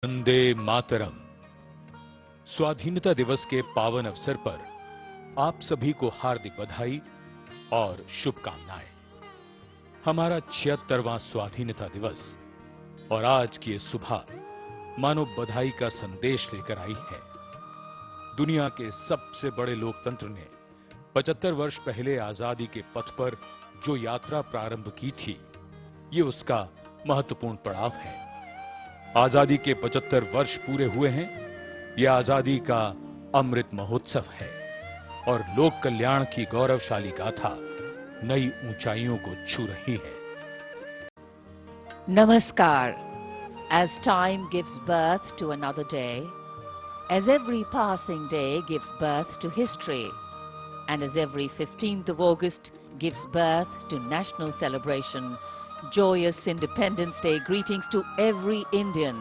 वंदे मातरम। स्वाधीनता दिवस के पावन अवसर पर आप सभी को हार्दिक बधाई और शुभकामनाएं। हमारा 76वां स्वाधीनता दिवस और आज की ये सुबह मानो बधाई का संदेश लेकर आई है। दुनिया के सबसे बड़े लोकतंत्र ने 75 वर्ष पहले आजादी के पथ पर जो यात्रा प्रारंभ की थी, ये उसका महत्वपूर्ण पड़ाव है। आजादी के 75 वर्ष पूरे हुए हैं। यह आजादी का अमृत महोत्सव है और लोक कल्याण की गौरवशाली गाथा नई ऊंचाइयों को छू रही है। Namaskar. As time gives birth to another day, as every passing day gives birth to history, and as every 15th of August gives birth to national celebration, joyous Independence Day greetings to every Indian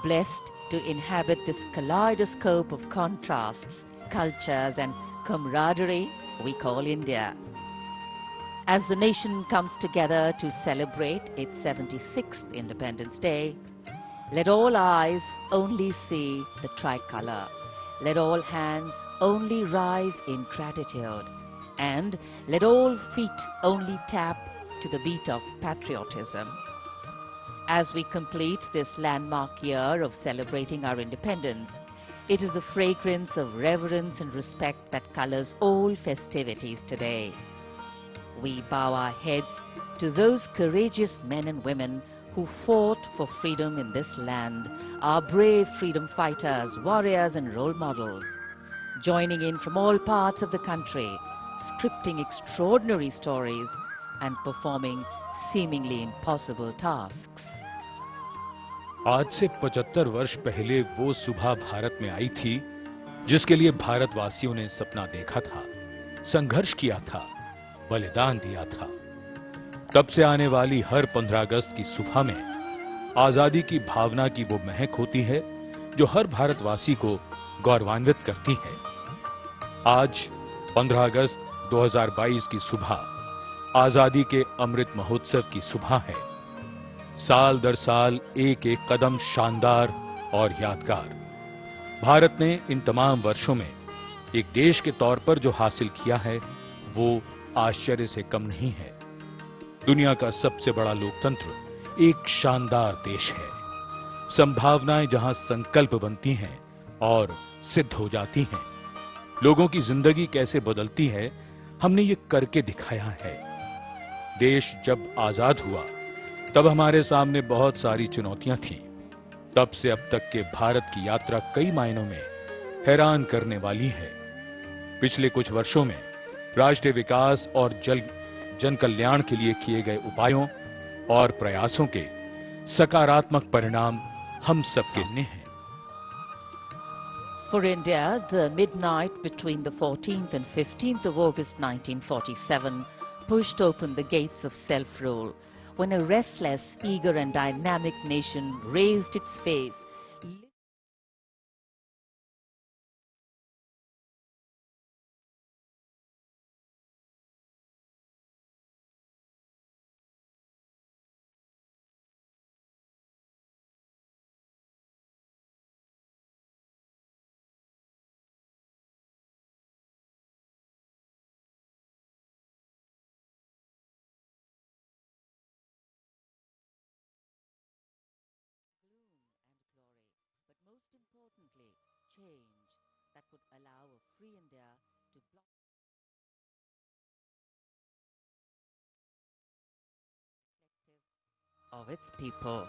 blessed to inhabit this kaleidoscope of contrasts, cultures and camaraderie we call India. As the nation comes together to celebrate its 76th Independence Day, let all eyes only see the tricolour. Let all hands only rise in gratitude. And let all feet only tap to the beat of patriotism. As we complete this landmark year of celebrating our independence, it is a fragrance of reverence and respect that colours all festivities today. We bow our heads to those courageous men and women who fought for freedom in this land, our brave freedom fighters, warriors and role models, joining in from all parts of the country, scripting extraordinary stories and performing seemingly impossible tasks. आज से 75 वर्ष पहले वो सुबह भारत में आई थी जिसके लिए भारतवासियों ने सपना देखा था, संघर्ष किया था, बलिदान दिया था। तब से आने वाली हर 15 अगस्त की सुबह में आजादी की भावना की वो महक होती है जो हर भारतवासी को गौरवान्वित करती है। आज 15 अगस्त 2022 की सुबह आजादी के अमृत महोत्सव की सुबह है। साल दर साल एक एक कदम शानदार और यादगार। भारत ने इन तमाम वर्षों में एक देश के तौर पर जो हासिल किया है वो आश्चर्य से कम नहीं है। दुनिया का सबसे बड़ा लोकतंत्र एक शानदार देश है। संभावनाएं जहां संकल्प बनती हैं और सिद्ध हो जाती हैं। लोगों की जिंदगी कैसे बदलती है, हमने ये करके दिखाया है। देश जब आजाद हुआ तब हमारे सामने बहुत सारी चुनौतियां थीं। तब से अब तक के भारत की यात्रा कई मायनों में हैरान करने वाली है। पिछले कुछ वर्षों में राष्ट्रीय विकास और जन कल्याण के लिए किए गए उपायों और प्रयासों के सकारात्मक परिणाम हम सबके सामने हैं। For India, the midnight between the 14th and 15th of August 1947 pushed open the gates of self-rule, when a restless, eager and dynamic nation raised its face. But most importantly, change that would allow a free India to block of its people.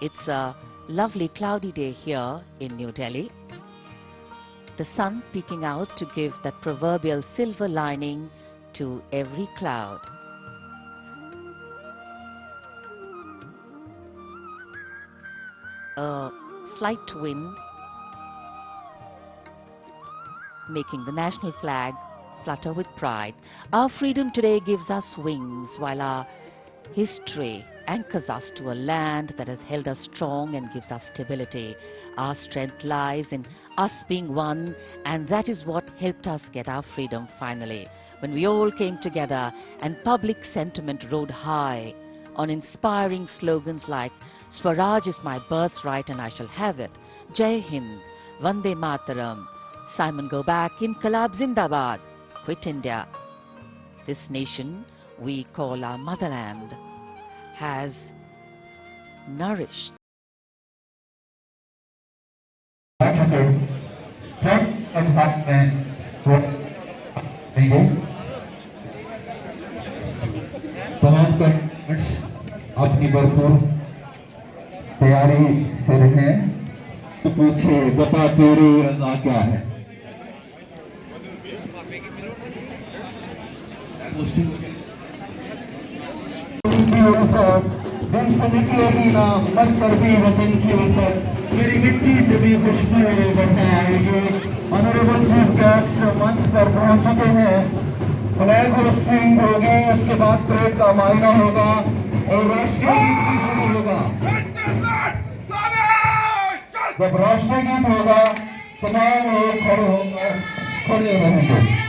It's a lovely cloudy day here in New Delhi. The sun peeking out to give that proverbial silver lining to every cloud. A slight wind making the national flag flutter with pride. Our freedom today gives us wings, while our history anchors us to a land that has held us strong and gives us stability. Our strength lies in us being one, and that is what helped us get our freedom finally. When we all came together and public sentiment rode high, on inspiring slogans like Swaraj is my birthright and I shall have it, Jai Hind, Vande Mataram, Simon go back, Inqilab Zindabad, quit India. This nation we call our motherland has nourished. तमाम candidates अपनी भरपूर तैयारी से रहें। तो पूछे बता तेरी रजा क्या है। दिन से निकलेगी ना मत कर भी वतन की उल्फत, मेरी मिट्टी से भी खुशबू बढ़ाएगी। ऑनरेबल चीफ गेस्ट मंच पर पहुंच चुके हैं। फ्लैग होस्टिंग होगी, उसके बाद परेड का मायना होगा और राष्ट्रीय गीत भी शुरू होगा। जब राष्ट्रीय गीत होगा तमाम लोग खड़े रहेंगे।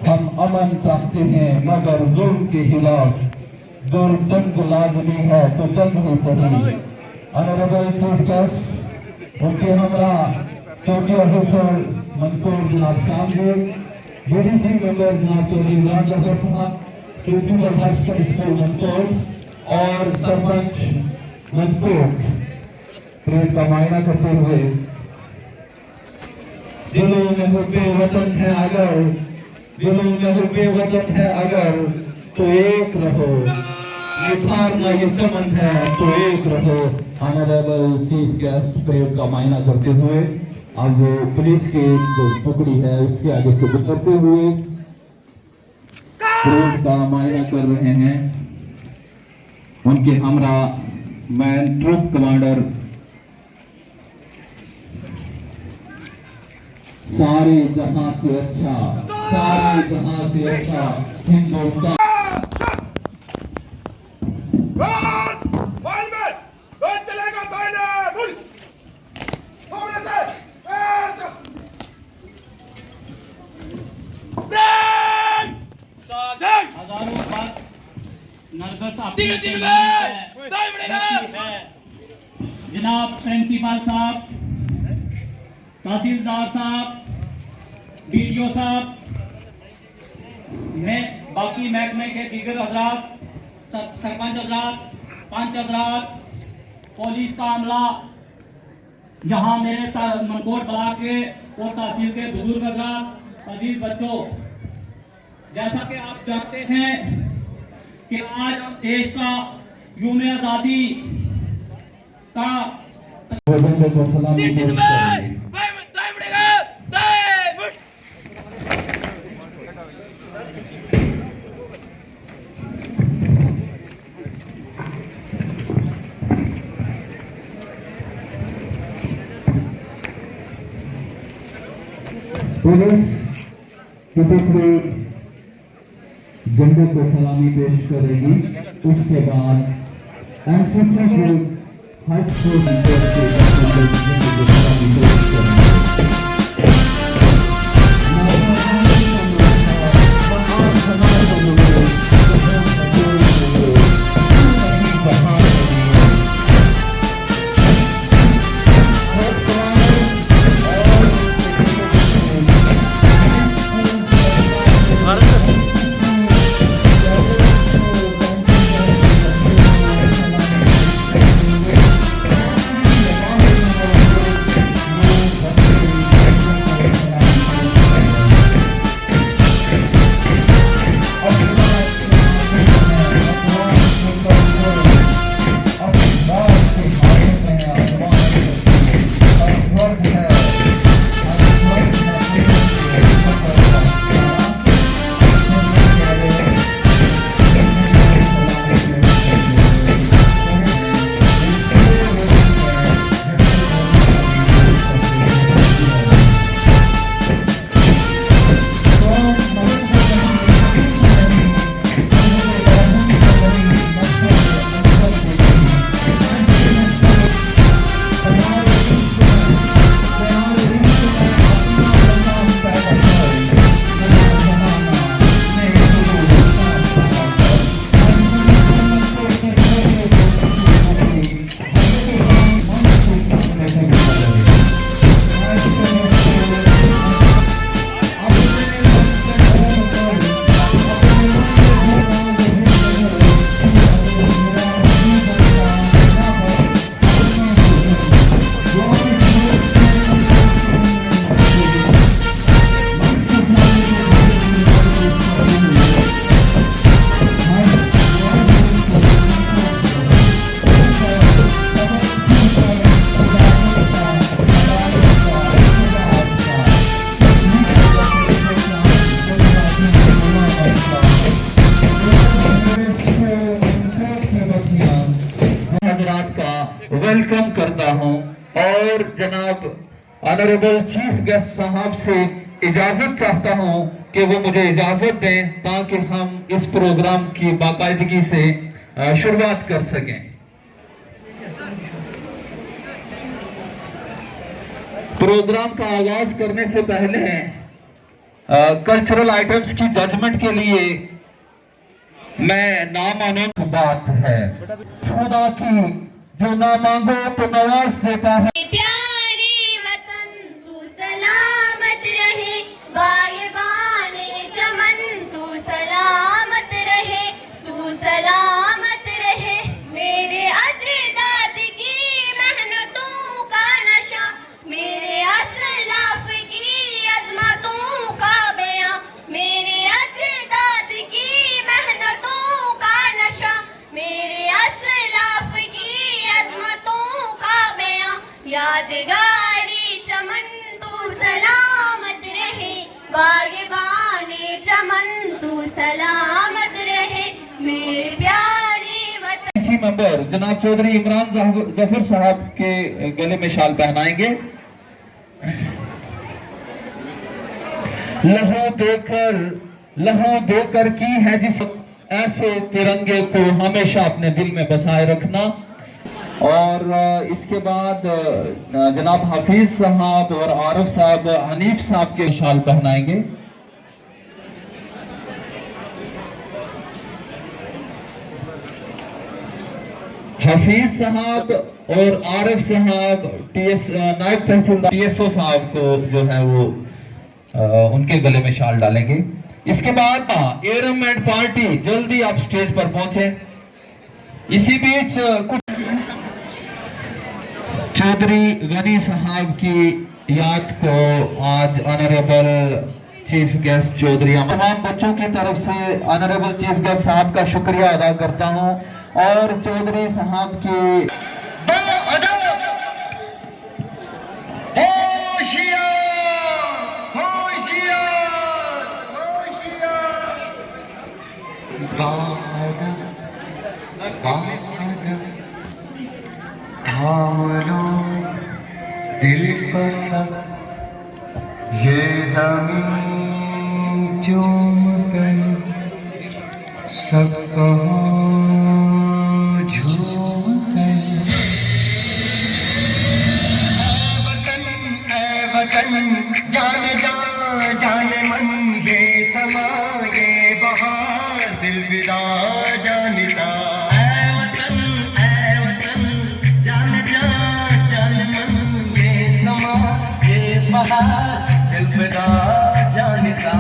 हम अमन चाहते हैं मगर जुल्म के खिलाफ जंग लाजमी है तो जंग ही सही। ऑनरेबल चीफ गेस्ट उनके हमरा चौकी ऑफिसर मंसूर जनाब सामने, बीडीसी मेंबर जनाब चौधरी इमरान जफर साहब, प्रिंसिपल हाई स्कूल मंदकोट और सरपंच मंदकोट परेड का मायना करते हुए दिलों में हुब्बे वतन है अगर, दिलों में हुब्बे वतन है अगर तो एक रहो, निखारना ये चमन है तो एक रहो। ऑनरेबल चीफ गेस्ट परेड का मायना करते हुए अब वो पुलिस की जो टुकड़ी है उसके आगे से गुजरते हुए परेड का मायना कर रहे हैं। उनके हमरा मैन ट्रुप कमांडर सारे जहां से अच्छा, सारे जहां से अच्छा हिंदुस्तान। जनाब प्रिंसिपल साहब, तहसीलदार साहब, बीडीओ साहब, मैं बाकी महकमे के दीगर हजरात, सरपंच हजरात, पंच हजरात, पुलिस का अमला, यहाँ मेरे मनकोट ब्लॉक के और तहसील के बुजुर्ग हजरात, अजीज बच्चों, जैसा कि आप जानते हैं कि आज देश का यूम आज़ादी का पुलिस की टुकड़ी झंडे को सलामी पेश करेगी। उसके बाद एनसीसी के हाई स्कूल झंडे को सलामी पेश करेंगे। वेलकम करता हूं और जनाब ऑनरेबल चीफ गेस्ट साहब से इजाजत चाहता हूं कि वो मुझे इजाजत दें ताकि हम इस प्रोग्राम की बाकायदगी से शुरुआत कर सकें। प्रोग्राम का आगाज करने से पहले कल्चरल आइटम्स की जजमेंट के लिए मैं नामानून बात है खुदा की जो ना मांगो तो नवाज देता है। प्यारे वतन तू सलामत रहे, बाग़बाने चमन तू सलामत रहे, तू सलामत रहे। मेरे अजदाद की मेहनतों का नशा, मेरे असलाफ की अज़मतों का बयां, मेरे अजदाद की मेहनतों का नशा, मेरे असलाफ की अज़मतों का बयां। यादगारी चमन तू सलामत रहे, बाग़बाने चमन तू सलामत रहे, मेरे प्यारे वतन। इसी मेंबर जनाब चौधरी इमरान जफर साहब के गले में शाल पहनाएंगे। लहू देकर की है जिस ऐसे तिरंगे को हमेशा अपने दिल में बसाए रखना। और इसके बाद जनाब हाफिज साहब और आरिफ साहब हनीफ साहब के शाल पहनाएंगे। हाफिज साहब और आरिफ साहब नायब तहसीलदार TSO साहब को जो है वो उनके गले में शाल डालेंगे। इसके बाद एयरमैन पार्टी जल्दी आप स्टेज पर पहुंचे। इसी बीच कुछ चौधरी गनी साहब की याद को आज ऑनरेबल चीफ गेस्ट चौधरी तमाम बच्चों की तरफ से ऑनरेबल चीफ गेस्ट साहब का शुक्रिया अदा करता हूं और चौधरी साहब की थाम लो दिल को सब ये ज़मीं चूम गई सब झूम गई। ऐ वतन जान जा जान मन ये समा ये बहार दिल फिदा जानिसा। दिल फिदा जानिसा।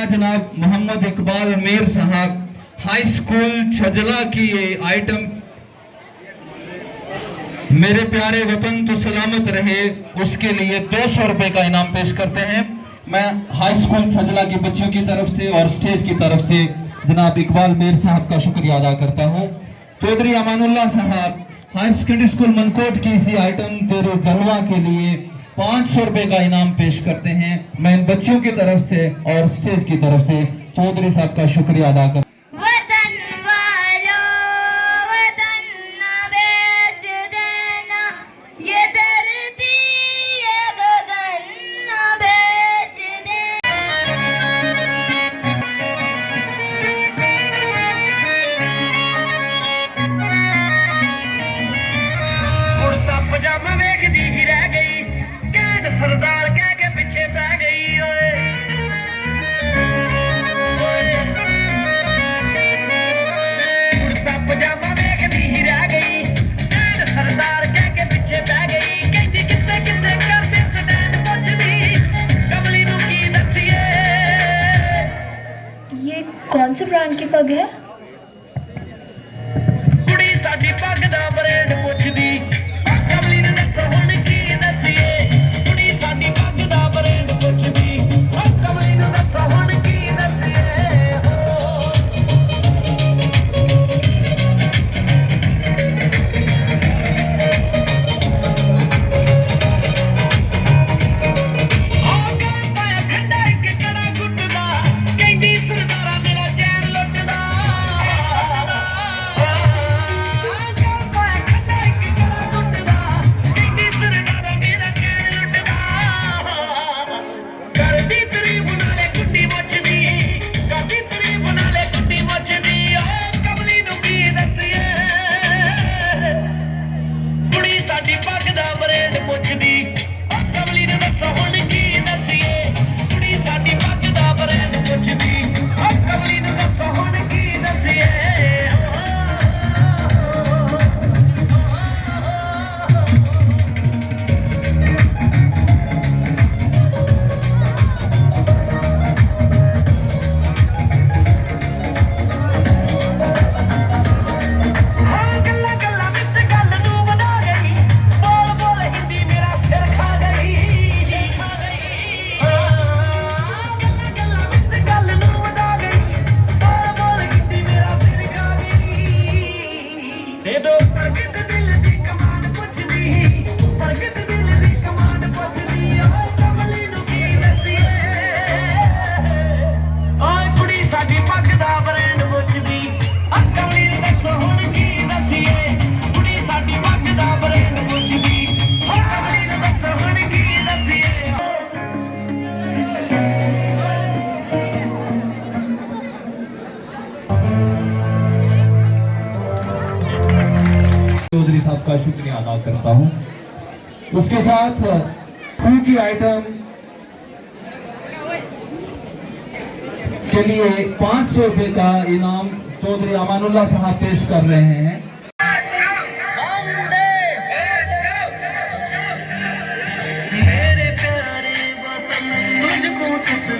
जनाब मोहम्मद इकबाल मीर साहब हाई स्कूल छजला की ये आइटम मेरे प्यारे वतन तो सलामत रहे उसके लिए 200 रुपए का इनाम पेश करते हैं। मैं हाई स्कूल छजला की बच्चियों की तरफ से और स्टेज की तरफ से जनाब इकबाल मीर साहब का शुक्रिया अदा करता हूं। चौधरी अमानुल्लाह साहब हायर सेकेंडरी स्कूल मनकोट की इसी आइटम तेरे जलवा के लिए 500 रुपए का इनाम पेश करते हैं। मैं इन बच्चियों की तरफ से और स्टेज की तरफ से चौधरी साहब का शुक्रिया अदा करता हूं। वतन वालों वतन न बेच देना, ये धरती ये गगन न बेच कुर्ता पजामा वेखदी ही रह गई, कैंट सरदार कह के पीछे पै गई ओए कुर्ता पजामा वेखदी ही रह गई, कैंट सरदार कह के पीछे पै गई। कहंदी कित्ते कित्ते करदे स्टैंड पुछदी, कमली नूं की दसीए। ये कौन से ब्रांड की पग है? कुड़ी साडी पग दा ब्रांड पुछदी, कमली नूं दसो हुण की दसीए। कुड़ी साडी पग दा ब्रांड पुछदी, कमली नूं दसो हुण की दसीए। ਸਾਡੀ ਪੱਗ ਦਾ ਬ੍ਰਾਂਡ ਪੁੱਛਦੀ, ਕਮਲੀ ਨੂੰ ਦੱਸੋ ਹੁਣ ਕੀ ਦਸੀਏ। ਕੁੜੀ ਸਾਡੀ ਪੱਗ ਦਾ ਬ੍ਰਾਂਡ ਪੁੱਛਦੀ, ਕਮਲੀ ਨੂੰ ਦੱਸੋ ਹੁਣ ਕੀ ਦਸੀਏ। ਗੱਲਾਂ ਗੱਲਾਂ ਵਿੱਚ ਗੱਲ ਨੂੰ ਵਧਾ ਗਈ, ਬੋਲ ਬੋਲ ਹਿੰਦੀ ਮੇਰਾ ਸਿਰ ਖਾ ਗਈ। ਗੱਲਾਂ ਗੱਲਾਂ ਵਿੱਚ ਗੱਲ ਨੂੰ ਵਧਾ ਗਈ, ਬੋਲ ਬੋਲ ਹਿੰਦੀ ਮੇਰਾ ਸਿਰ ਖਾ ਗਈ। ਦੇ ਦੋ ਪ੍ਰਗਟ ਦਿਲ ਦੀ ਕਮਾਨ ਪੁੱਛਦੀ, ਪ੍ਰਗਟ ਦਿਲ ਦੀ ਕਮਾਨ ਪੁੱਛਦੀ, ਓਏ ਕਮਲੀ ਨੂੰ ਕੀ ਦਸੀਏ। ਓਏ ਕੁੜੀ ਸਾਡੀ ਪੱਗ ਦਾ ਬ੍ਰਾਂਡ ਪੁੱਛਦੀ, ਕਮਲੀ ਨੂੰ ਦੱਸੋ ਹੁਣ ਕੀ ਦਸੀਏ। ਕੁੜੀ ਸਾਡੀ ਪੱਗ ਦਾ ਬ੍ਰਾਂਡ ਪੁੱਛਦੀ, ਕਮਲੀ ਨੂੰ ਦੱਸੋ ਹੁਣ ਕੀ ਦਸੀਏ। चौधरी साहब का शुक्रिया अदा करता हूं। उसके साथ स्कूल की आइटम के लिए 500 रुपए का इनाम चौधरी अमानुल्लाह साहब पेश कर रहे हैं। मेरे प्यारे वतन तुझको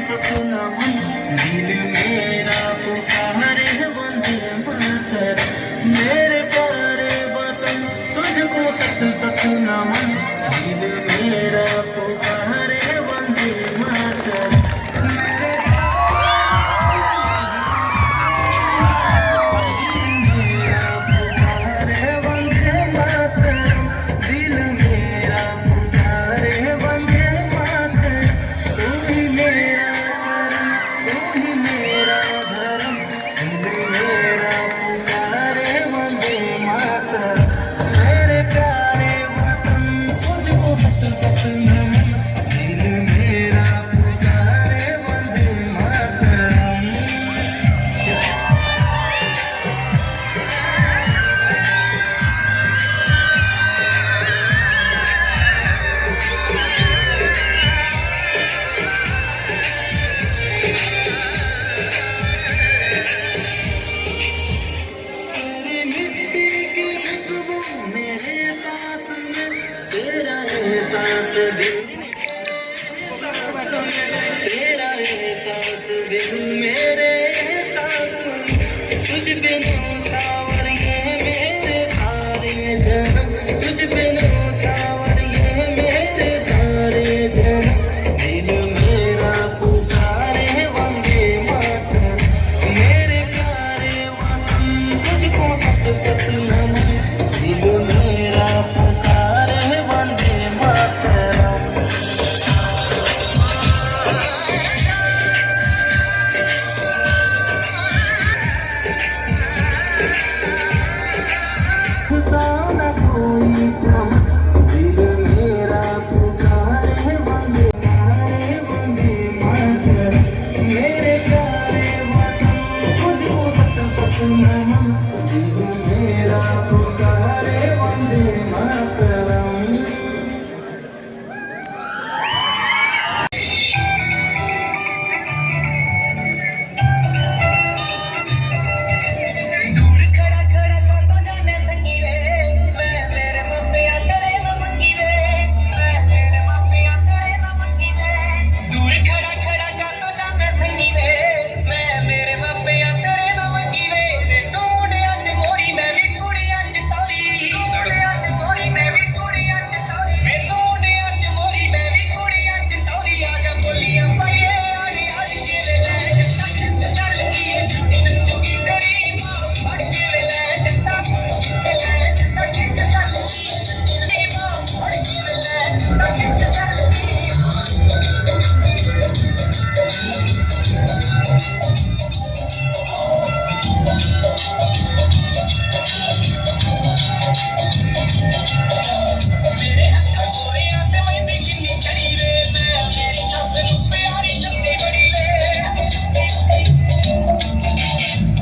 सतना मन, दिल मेरा पुकारे वंदे मातरम। मेरे प्यारे वतन तुझको सतना मन, दिल मेरा पुकारे वंदे मातरम। मेरा पुकारे पे न्योछावर ये मेरे सारे जन्म, तुझ पे न्योछावर ये मेरे सारे जन्म। दिल मेरा पुकारे वंदे मातरम, मेरे प्यारे वतन तुझको सत सत नमन। दिल मेरा पुकारे वंदे मातरम। ना कोई चमक, दिल मेरा पुकारे वंदे मातरम। मेरे प्यारे वतन तुझको सत सत नमन। दिल मेरा पुकारे वंदे मातरम। दूर खड़ा खड़ा का तो जाने सकी वे, मैं मेरे मापिया तेरे ना मंगी वे, मैं मेरे मापिया तेरे ना मंगी वे। दूर खड़ा खड़ा का तो जाने सकी वे, मैं मेरे मापिया तेरे ना मंगी वे। वे तूने अज मोरी मैं भी कुड़ी अज तोरी, तूने अज मोरी मैं भी कुड़ी अज तोरी। वे तूने अज मोरी मैं भी कुड़ी अज तोरी। आजा बोलियां पाइए आड़ी आड़ी के ले जट्टा चल की जट्टी नचुगी तेरी मां फड़ के ले जट्टा जट्टा चिट चल की तेरी मां फड़ के ले जट्टा चिट चल की। मेरे हत्थ गोरियां ते मैंदी किन्नी चढ़ी वे, मैं मेरी सस नूं प्यारी सच्ची बड़ी वे।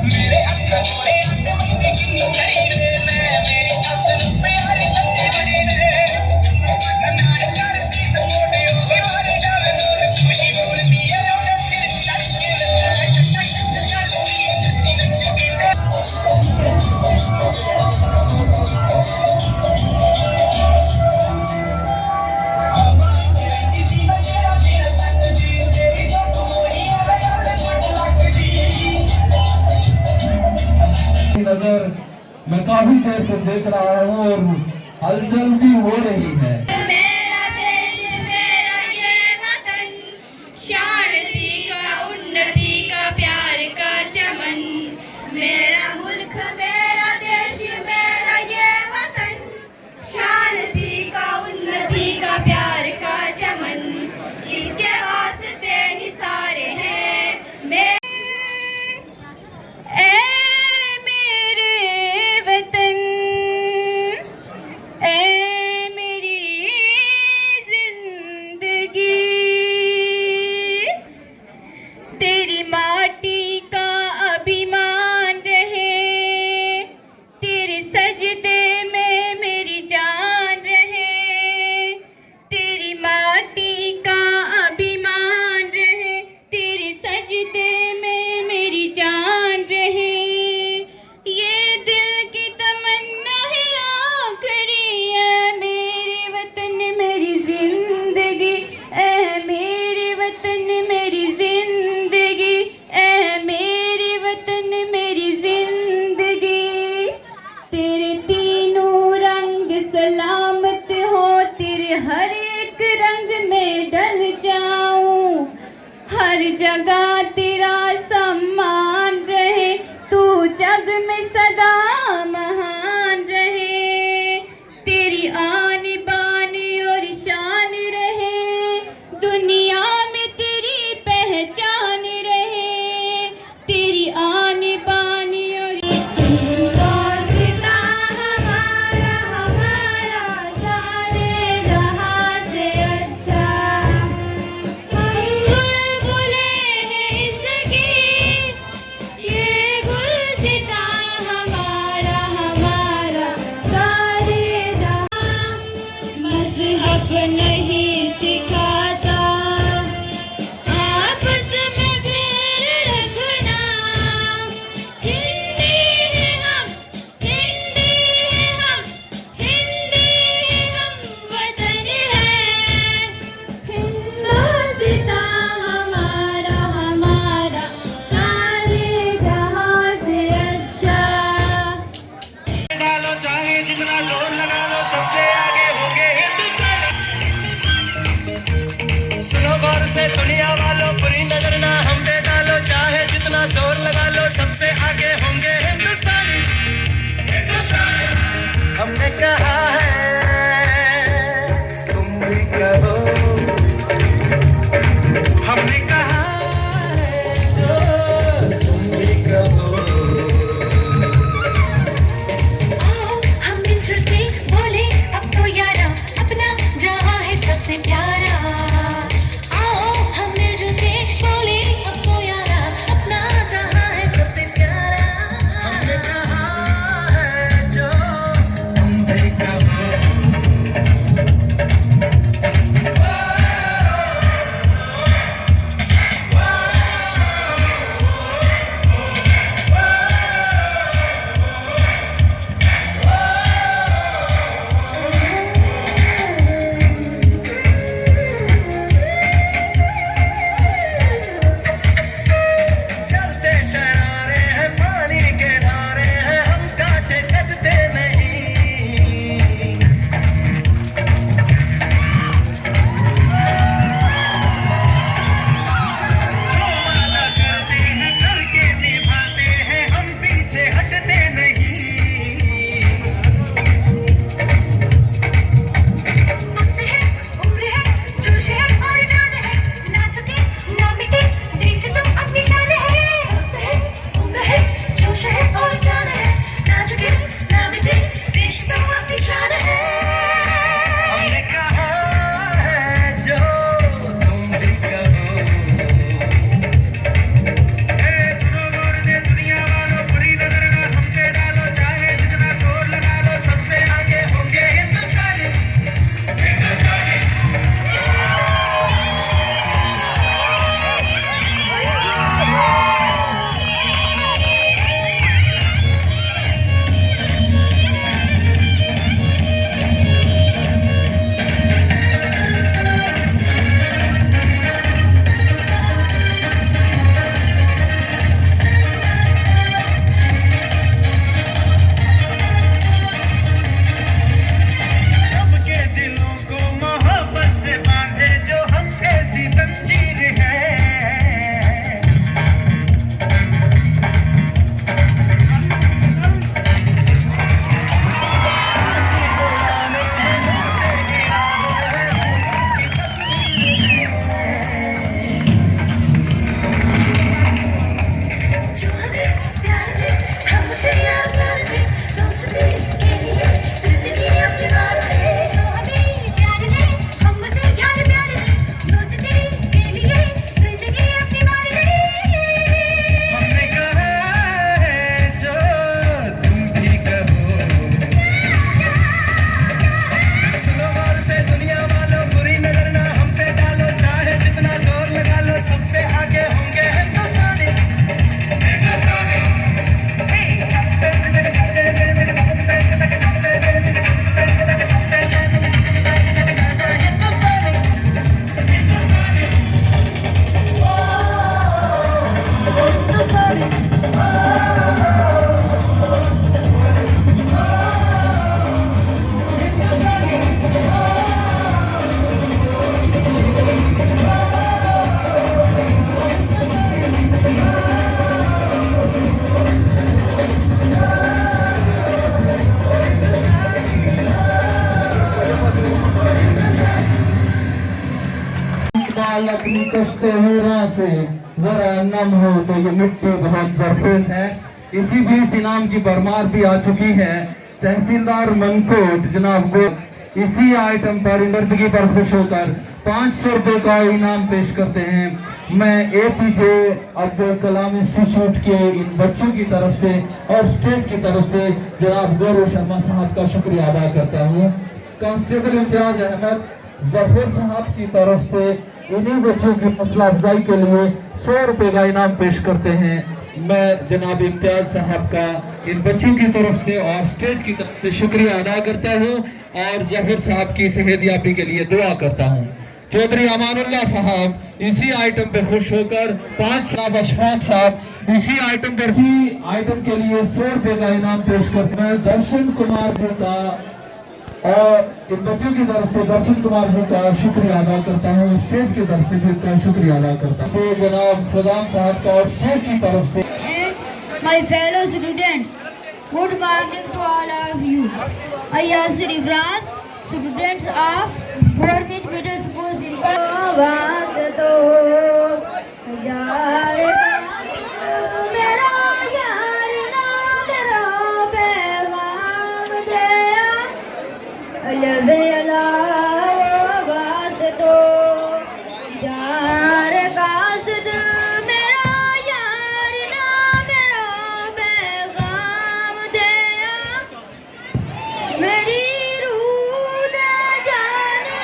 मेरे हत्थ गोरियां ते मैंदी किन्नी चढ़ी वे, मैं मेरी सस नूं प्यारी सच्ची बड़ी वे। नाल करदी सपोर्ट ओ वारी जावे नूर, खुशी बोलदी है ओदे सिर चढ़ के वे जट्टा चल की जट्टी नचुगी ते। नजर मैं काफी देर से देख रहा हूँ और हलचल भी हो रही है। मेरा देश मेरा ये वतन, शांति का उन्नति का प्यार का चमन। मेरा मुल्क मेरा देश मेरा ये वतन, शांति का उन्नति का प्यार का चमन। इसके वास्ते निसारे हैं ए मेरे वतन, ए मेरी जिंदगी। तेरी माटी का अभिमान रहे, तेरे सजदे में मेरी जान रहे। तेरी माटी का अभिमान रहे, तेरे सजदे में मेरी जान रहे। ये दिल की तमन्ना है आखिरी, है मेरे वतन मेरी जिंदगी, ऐ मेरे वतन मेरी जिंदगी, ऐ मेरे वतन मेरी जिंदगी। तेरे तीनों रंग सलामत हो, तेरे हर एक रंग में डल जाऊं। हर जगह तेरा सम्मान रहे, तू जग में सदा महान रहे। तेरी आन बान और शान रहे, दुनिया में तेरी पहचान रहे। तेरी आन बान और हमारा हमारा सारे जहां से अच्छा। हम बुलबुलें हैं इसकी, ये गुलसिता हमारा। आज के नाम के रिश्तों की शान है। हमने कहा है जो तुम भी कहो। सुनो गौर से दुनिया वालों, बुरी नजर ना हम पे डालो, चाहे जितना जोर लगा लो, सबसे आगे होंगे हिंदुस्तानी। सबके दिलों को मोहब्बत से बांधे जो हम ऐसी जंजीर है। जो हमें प्यार दे, हमसे यार कर दे, दोस्ती के लिए जिंदगी अपनी मार दे। जो हमें प्यार दे, हमसे यार प्यार दे, दोस्ती के लिए जिंदगी अपनी मार दे। हमने कहा है जो तुम भी कहो। सुनो गौर से दुनिया वालों, बुरी नजर ना हम पे डालो, चाहे जितना जोर लगा लो, सबसे आगे होंगे हिंदुस्तानी। बाल अपनी कश्ते हीरा से जरा नम हो तो ये मिट्टी बहुत जरखेज है। इसी बीच इनाम की भरमार भी आ चुकी है। तहसीलदार मनकोट जनाब को इसी आइटम पर नर्तकी पर खुश होकर 500 रुपए का इनाम पेश करते हैं। मैं APJ अब्दुल कलाम इंस्टीट्यूट के इन बच्चों की तरफ से और स्टेज की तरफ से जनाब गौरव शर्मा साहब का शुक्रिया अदा करता हूँ। कांस्टेबल इम्तियाज अहमद जफर साहब की तरफ से इन्हीं बच्चों की हौसला अफजाई के लिए 100 रुपए का इनाम पेश करते हैं। मैं जनाब इम्तियाज साहब का इन बच्चों की तरफ से और स्टेज की तरफ से शुक्रिया अदा करता हूँ और जफर साहब की सेहतयाबी के लिए दुआ करता हूँ। चौधरी अमानुल्लाह साहब इसी आइटम पे खुश होकर 5 साहब अशफाक साहब इसी आइटम पर ही आइटम के लिए 100 रुपए का इनाम पेश करते हैं। दर्शन कुमार जी का और इन बच्चों की तरफ से दर्शन कुमार जी का शुक्रिया अदा करता हूँ। स्टेज की तरफ से भी उनका शुक्रिया अदा करता हूँ। जनाब सदाम साहब का और स्टेज की तरफ से My fellow students, good morning to all of you. I am Sri Ifrat, students of Government Middle School, मेरी रूह न जाने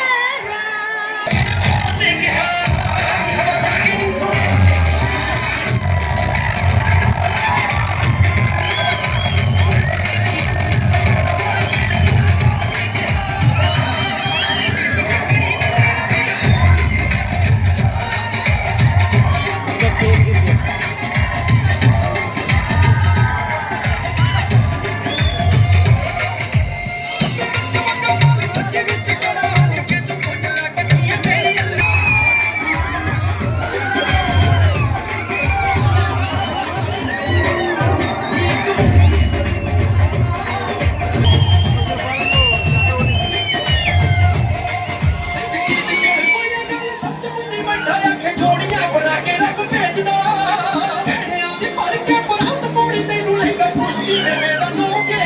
मेरा लोग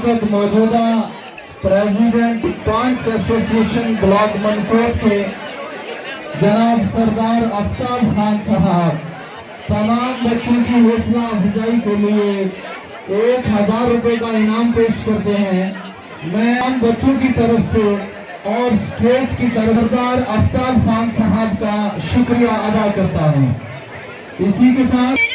वक्त मौजूदा प्रेसिडेंट पंच एसोसिएशन ब्लॉक मनकोट के जनाब सरदार आफ्ताब खान साहब तमाम बच्चों की हौसला अफजाई के लिए 1000 रुपए का इनाम पेश करते हैं। मैं आम बच्चों की तरफ से और स्टेज की तरफ सरदार आफ्ताब खान साहब का शुक्रिया अदा करता हूँ। इसी के साथ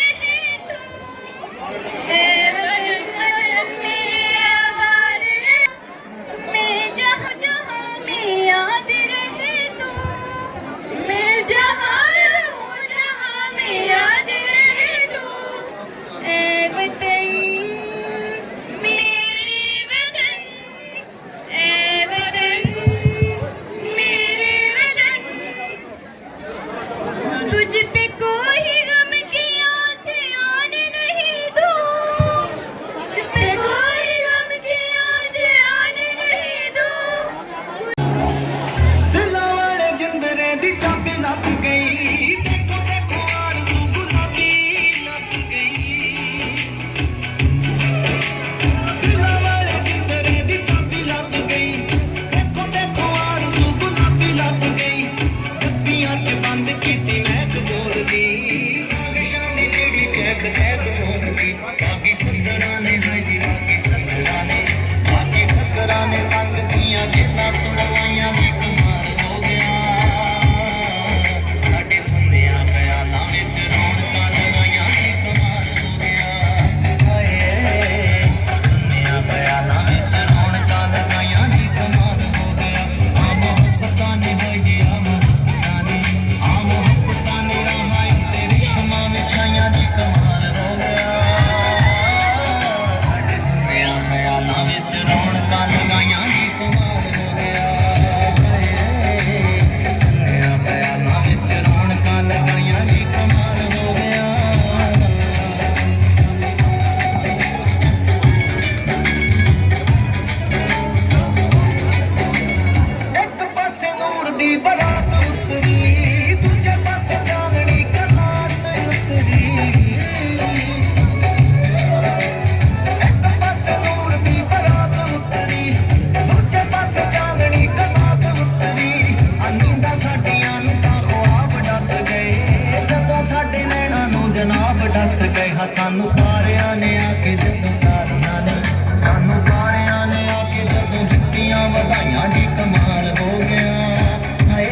तुझ पे कोई गम की आँचें आने नहीं दूँ, तुझ पे कोई गम की आँचें आने नहीं दूँ। दिलां वाले जिंदरे दी चाबी लग गई, देखो देखो आरज़ू गुलाबी लग गई। दिलां वाले जिंदरे दी चाबी लग गई, देखो देखो आरज़ू गुलाबी लग गई। डब्बियां च बंद कीती महक बोलदी, ख्वाहिशां दी जेड़ी चहक चहक बोलदी। बाकी सदरां ने हाय जी बाकी सदरां ने संग दियां जेलां तुड़वाइयां दी कमाल हो गया। साडे सुनिया ख्यालां विच रौनकां लगाइयां दी कमाल हो गया। हाय सुनिया ख्यालां विच रौनकां लगाइयां दी कमाल हो गया। आ मोहब्बतां ने हाय जी आ मोहब्बतां ने सानू तारियां ने आके जदों तारियां ने सानू तारियां ने आके जदों दित्तियां वधाइयां जी कमाल हो गया हाय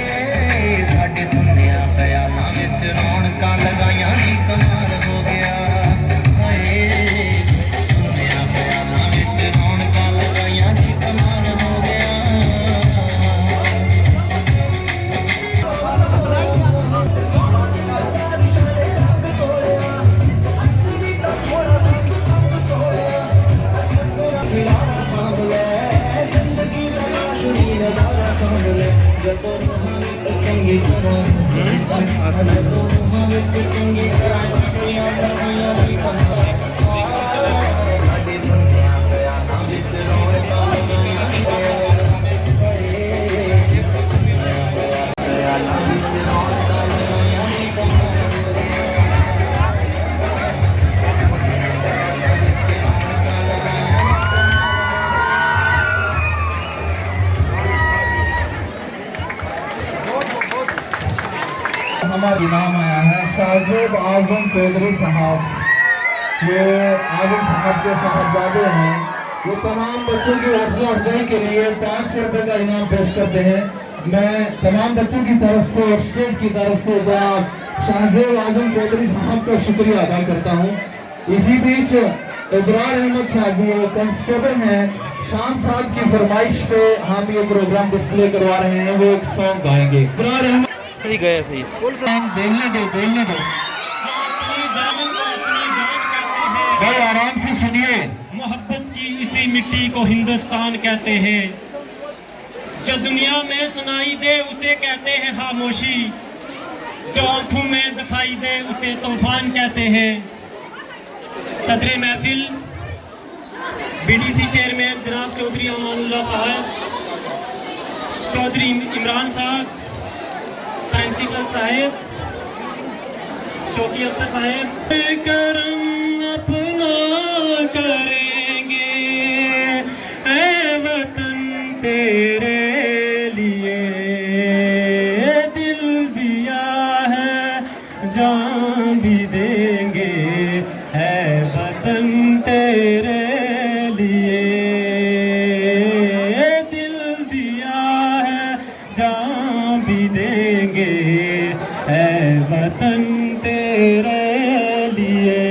साडे सुनिया ख्यालां विच रौनकां लगाइयां जी कमाल हो गया हाय सुनिया ख्यालां विच रौनकां लगाइयां जी कमाल हो गया हमारा नाम आया है शाहजेब आजम चौधरी साहब। ये आजम साहब के साहबजादे हैं। ये तमाम बच्चों की हौसला अफजाई के लिए 500 रुपए का इनाम पेश करते हैं। मैं तमाम बच्चों की तरफ से और स्टेज की तरफ से जनाब शाहजेब आजम चौधरी साहब का शुक्रिया अदा करता हूँ। इसी बीच इब्रार अहमद साहब वो कांस्टेबल हैं, शाम साहब की फरमाइश पे हम ये प्रोग्राम डिस्प्ले करवा रहे हैं। वो एक सॉन्ग गाएंगे। इब्रार अहमद गया सही बोलने दो भाई, आराम से सुनिए। मोहब्बत की इसी मिट्टी को हिंदुस्तान कहते हैं। जो दुनिया में सुनाई दे उसे कहते हैं खामोशी, जो आंखों में दिखाई दे उसे तूफान कहते हैं। सदर महफिल बीडीसी चेयरमैन जनाब चौधरी अमानुल्लाह साहब, चौधरी इमरान साहब, प्रिंसिपल साहब, चौकी अफसर साहब, करम अपना करेंगे ऐ वतन तेरे लिए, दिल दिया है जान भी देंगे ऐ वतन तेरे लिए, दिल दिया है जान भी देंगे ऐ वतन तेरे लिए।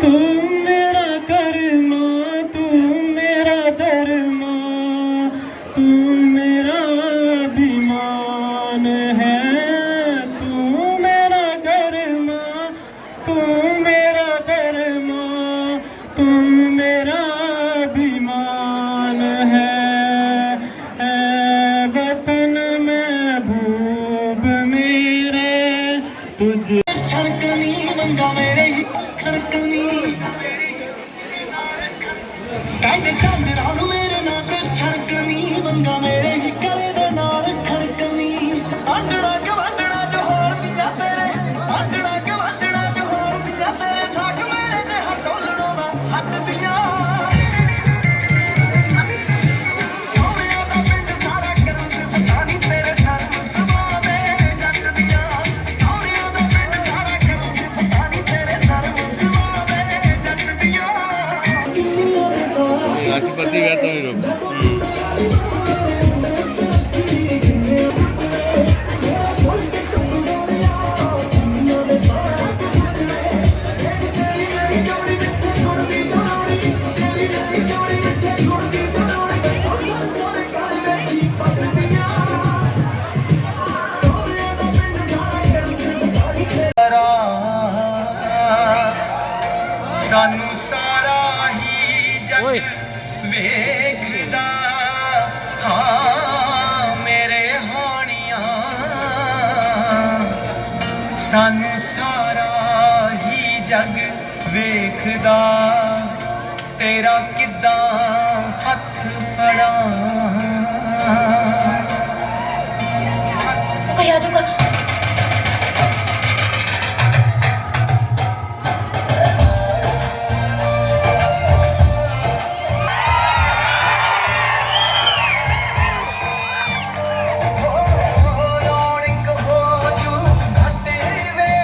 तू मेरा कर्मा, तू मेरा धर्मा, तू मेरा अभिमान है। तू मेरा कर्मा, तू मेरा धर्मा, तू मेरा अभिमान है। ऐ वतन महबूब मेरे तुझ छड़कनी मंगा मेरे ही खड़कनी कहते झांझरा नूं मेरे नां ते छड़कनी मंगा मेरे ही गले दे नाल खड़कनी। आंडड़ा गवांडड़ा जो होर दिया तेरे, आंडड़ा गवांडड़ा जो होर दिया तेरे, साक मेरे जिहा ढोलणों दा हट दियां। सोहणिया दा पिंड सारा करूं सिफतां नी तेरे नरम सुभाऽ दे जट दियां। सोहणिया दा पिंड सारा करूं सिफतां नी तेरे नरम सुभाऽ दे जट दियां। किन्नियां दे सवाल राष्ट्रपति कहता है लोग सानू सारा ही जग वेखदा, हाँ मेरे हानिया सानू सारा ही जग वेखदा, तेरा किद्दां हथ फड़ा। कोई आ जाऊंगा। रौनक हो जू घट वे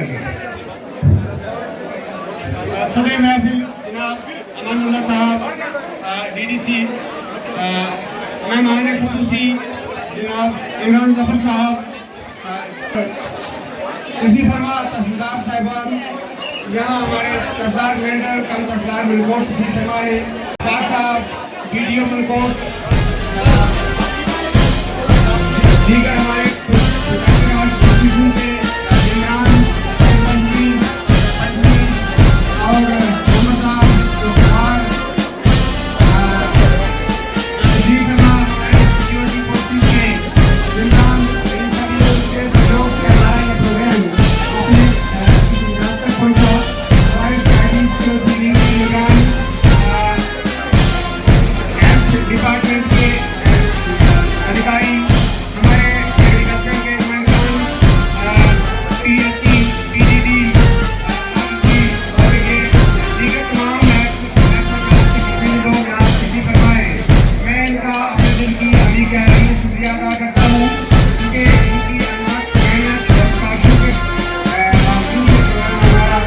करके। सदर महफिल जनाब अमानुल्लाह साहब DDC, मेहमान खुसूसी जनाब इमरान जफर साहब, तशरीफ फरमा तहसीलदार साहिबान, यहाँ हमारे तहसीलदार मेंढर कम तहसीलदार मनकोट तशरीफ फरमा है, साहब BDO मनकोट, दीगर हमारे डिपार्टमेंट के अधिकारी, हमारे एग्रीकल्चर के नुमाइंदगान, PHE, PDD और ये दीगर तमाम लोग यहाँ तशरीफ फरमाए। मैं इनका अपने दिल की अभी गहराई से शुक्रिया अदा करता हूँ क्योंकि इनकी मेहनत और काशियों के बावजूद हमारा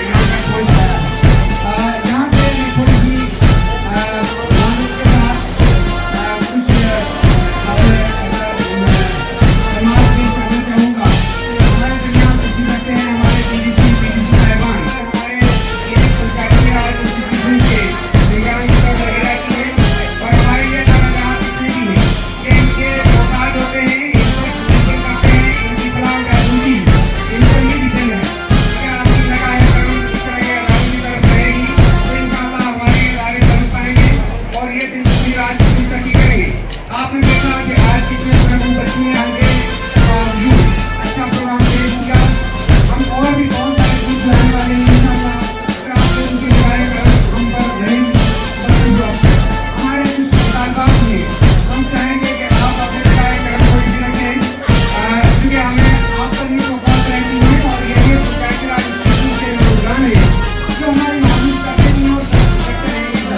यहाँ तक पहुँच पाया। यहाँ पे थोड़ी सी आपने देखा कि आज कितने बच्चे आगे बावजूद अच्छा प्रोग्राम पेश किया। हम और भी बहुत सारे गीत लाने वाले हैं इंशाअल्लाह। अगर आप लोग उनकी रिवायत करें हम पर हमारे इस मुतालबात में हम चाहेंगे कि आप अपने रिवायत करें थोड़ी सी रखें क्योंकि हमें आप पर भी फोकस रहती है और ये पंचायती राज इंस्टीट्यूट के प्रोग्राम है जो हमारी मालूम करते हैं और करते रहेंगे।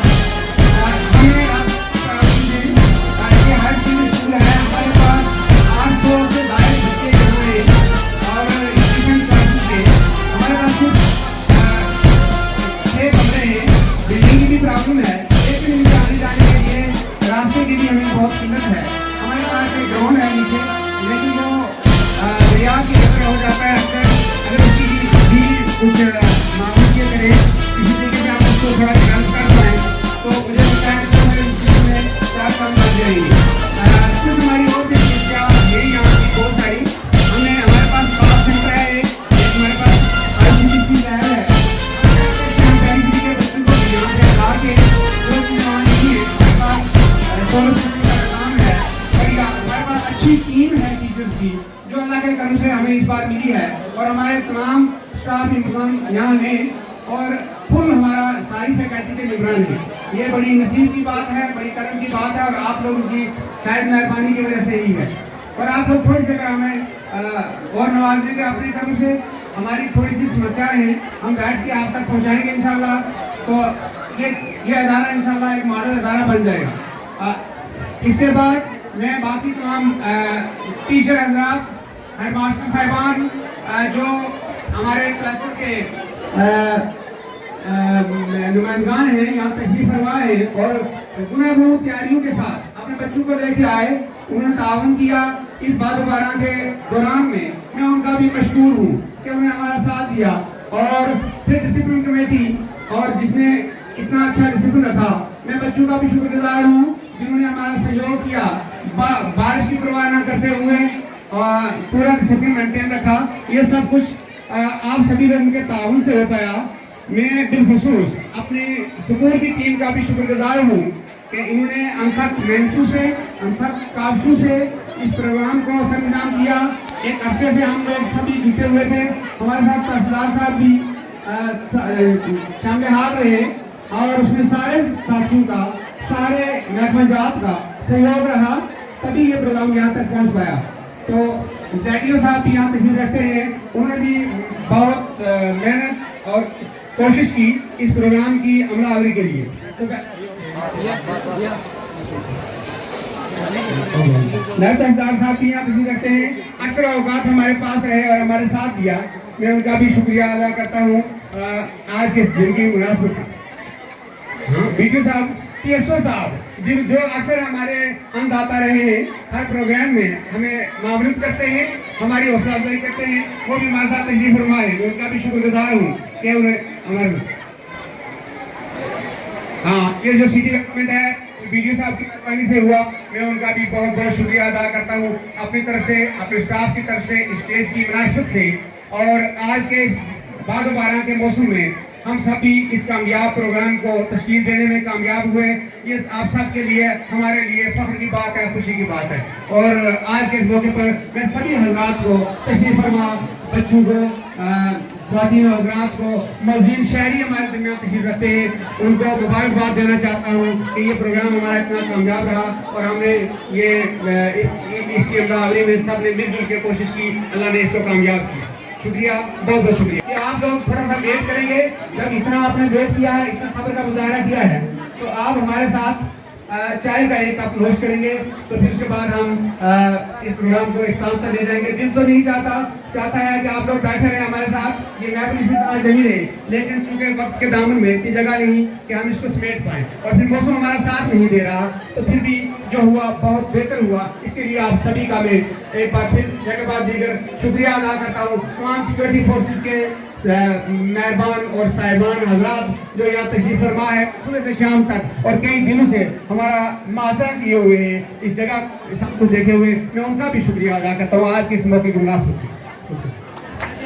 हमें हर चीज स्कूल है हमारे पास 800 से 250 बच्चे यहाँ हैं और स्टूडेंट क्लासेस के हमारे पास कुछ 6 कमरे हैं। बिल्डिंग की भी प्रॉब्लम है लेकिन इनके आने जाने के लिए रास्ते की भी हमें बहुत किल्लत है। हमारे पास एक ग्राउंड है नीचे लेकिन वो दरिया की जगह हो जाता है अक्सर। अगर उसकी भी कुछ मामूल के करे किसी तरीके से आप उसको थोड़ा ध्यान कर पाएँ तो मुझे लगता है कि में 4 साल लग जाएंगे। कुछ हमारी और भी समस्या यही यहाँ की बहुत सारी हमने हमारे पास बात सेंटर है एक हमारे पास ICDC लैब है। हम PDD के बच्चों को यहाँ से ला के जो चीज़ वहाँ नहीं है हमारे पास सोलर सिस्टम का काम है और हमारे पास अच्छी टीम है टीचर्स की जो अल्लाह के करम से हमें इस बार मिली है और हमारे तमाम स्टाफ इंतजाम यहाँ हैं और फुल हमारा सारी फैकल्टी के निगरान है। ये बड़ी नसीब की बात है, बड़ी करम की बात है और आप लोगों की शायद मेहरबानी की वजह से ही है। और आप लोग थोड़ी सी अगर हमें और नवाज देंगे अपनी तरफ से, हमारी थोड़ी सी समस्याएं हैं हम बैठ के आप तक पहुंचाएंगे इंशाल्लाह। तो ये अदारा इंशाल्लाह एक मॉडल अदारा बन जाएगा। इसके बाद मैं बाकी तमाम टीचर हजरात, हेडमास्टर साहिबान जो हमारे क्लस्टर के नुमाइंदगान हैं यहाँ तशरीफ फरमा है और गुनागुन तैयारियों के साथ अपने बच्चों को लेके आए, उन्होंने तावन किया इस बादबारा के दौरान में। मैं उनका भी मशहूर हूँ कि उन्होंने हमारा साथ दिया और फिर डिसिप्लिन कमेटी और जिसने इतना अच्छा डिसिप्लिन रखा। मैं बच्चों का भी शुक्रगुजार हूँ जिन्होंने हमारा सहयोग किया, बारिश की परवाह न करते हुए पूरा डिसिप्लिन मेंटेन रखा। ये सब कुछ आप सभी लोगों के ताउन से हो पाया। मैं बिलखुसूस अपनी सुकून की टीम का भी शुक्रगुजार हूँ कि इन्होंने अनथक मेहनतों से, अनथक काबशों से इस प्रोग्राम को सरंजाम किया। एक अरसे से हम लोग सभी जुटे हुए थे, हमारे साथ तहसीलदार साहब भी शामिल हाल रहे और उसमें सारे साथियों का, सारे महकमा जात का सहयोग रहा, तभी ये प्रोग्राम यहाँ तक पहुँच पाया। तो ZDO साहब भी यहाँ तशरीफ रखते हैं, उन्होंने भी बहुत मेहनत और कोशिश की इस प्रोग्राम की अमलावरी के लिए। तो नायब तहसीलदार साहब भी यहाँ तशरीफ रखते हैं, अक्सर औकात हमारे पास रहे और हमारे साथ दिया। मैं उनका भी शुक्रिया अदा करता हूँ आज के दिन की मुनासिबत से। बीटू साहब, TSO साहब, जो अक्सर हमारे अंदाता रहे हैं, हर प्रोग्राम में हमें मामूलूद करते हैं, हमारी हौसला अफजाई करते हैं, वो भी हमारे साथ तशरीफ फरमा है। मैं उनका भी शुक्रगुजार हूँ कि उन्हें हमारे ये जो सिटी गवर्नमेंट है BDO साहब की मेहरबानी से हुआ, मैं उनका भी बहुत बहुत शुक्रिया अदा करता हूँ अपनी तरफ से, अपने स्टाफ की तरफ से, स्टेज की मुनासिबत से। और आज के बाद बारह के मौसम में हम सभी इस कामयाब प्रोग्राम को तशकील देने में कामयाब हुए। ये आप सब के लिए, हमारे लिए फख्र की बात है, खुशी की बात है। और आज के इस मौके पर मैं सभी हजरात को, तशरीफ फरमा बच्चों को, ख्वातीन हजरात को, मज़ीद शहरी हमारे दरमियान तशरीफ रखते हैं, उनको मुबारकबाद देना चाहता हूँ कि ये प्रोग्राम हमारा इतना कामयाब रहा और हमने ये इसकी अमलावरी में सब ने मिलजुल के कोशिश की, अल्लाह ने इसको कामयाब किया। शुक्रिया, बहुत बहुत शुक्रिया। कि आप लोग थोड़ा सा वेट करेंगे, जब इतना आपने वेट किया है, इतना सब्र का मुजाहरा किया है, तो आप हमारे साथ चाय का एक कप नोश करेंगे, तो फिर उसके बाद हम इस प्रोग्राम को इख्तिताम तक ले जाएंगे। दिल तो नहीं चाहता है कि आप लोग बैठे रहे हमारे साथ, ये महफिल इसी तरह जमी रहे, लेकिन चूंकि वक्त के दामन में इतनी जगह नहीं कि हम इसको समेट पाएं और फिर मौसम हमारा साथ नहीं दे रहा, तो फिर भी जो हुआ बहुत बेहतर हुआ। इसके लिए आप सभी का मैं एक बार फिर के बाद दीगर शुक्रिया अदा करता हूँ। तमाम सिक्योरिटी फोर्सेज के मेहरबान और साहिबान हजरात जो यहाँ तशरीफ फरमा है सुबह से शाम तक और कई दिनों से हमारा माजरा किए हुए हैं, इस जगह सब कुछ देखे हुए, मैं उनका भी शुक्रिया अदा करता हूँ आज के इस मौके की मुनासिबत से।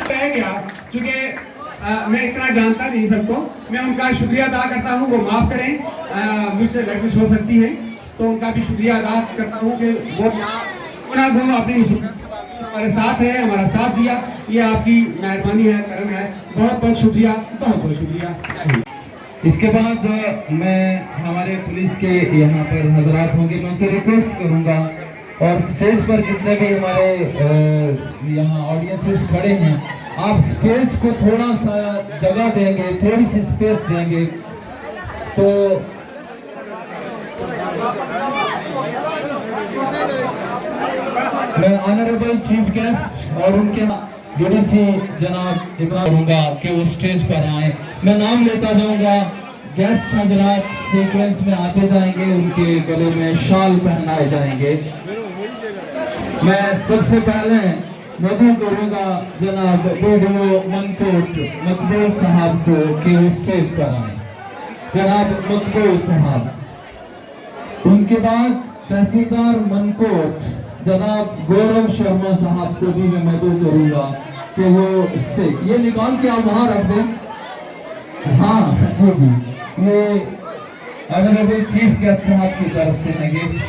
कह गया चूँकि मैं इतना जानता नहीं सबको, मैं उनका शुक्रिया अदा करता हूँ, वो माफ़ करें, मुझसे लफ्ज़ हो सकती है, तो उनका भी शुक्रिया अदा करता हूँ कि वो गुना गुना अपनी हमारे साथ है, हमारा साथ दिया। ये आपकी मेहरबानी है, करम है, बहुत बहुत शुक्रिया, बहुत बहुत शुक्रिया। इसके बाद मैं हमारे पुलिस के यहाँ पर हजरात होंगे, मैं उनसे रिक्वेस्ट करूँगा और स्टेज पर जितने भी हमारे यहाँ ऑडियंसेस खड़े हैं, आप स्टेज को थोड़ा सा जगह देंगे, थोड़ी सी स्पेस देंगे तो मैं ऑनरेबल चीफ गेस्ट और उनके DDC जनाब इब्राहिम होगा कि वो स्टेज पर आए। मैं नाम लेता जाऊंगा, गेस्ट हजरात सीक्वेंस में आते जाएंगे, उनके गले में शाल पहनाए जाएंगे। मैं सबसे पहले मदू करूंगा जनाब BDO मनकोट मकबूल साहब को कि वो स्टेज पर आए, जनाब मकबूल साहब। उनके बाद तहसीलदार मनकोट जनाब गौरव शर्मा साहब को भी मैं मदद करूंगा कि वो स्टेज ये निकाल के आप वहां रख दें। हाँ जी जी, ये ऑनरेबल चीफ गेस्ट साहब की तरफ से है गिफ्ट।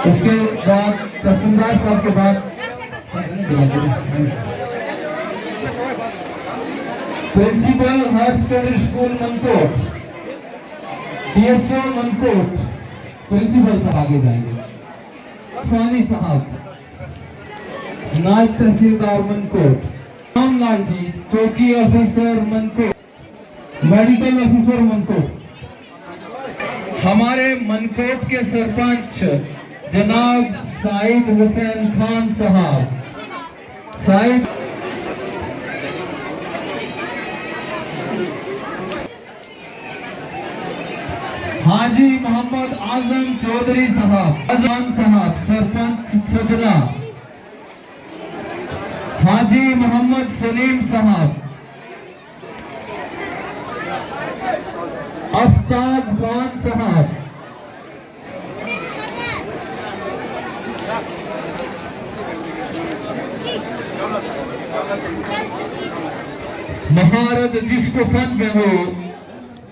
उसके बाद तहसीलदार साहब के बाद principal higher secondary school Mankot, TSO Mankot, principal साहब आगे जाएंगे। फानी साहब, नायब तहसीलदार मनकोट, रामलाल जी चौकी officer Mankot, medical officer Mankot. हमारे मनकोट के सरपंच जनाब साइद हुसैन खान साहब, साइद हाजी मोहम्मद आजम चौधरी साहब, अजान साहब सरपंच सजना, हाजी मोहम्मद सलीम साहब, आफ्ताब खान साहब, महारत जिसको फन में हो,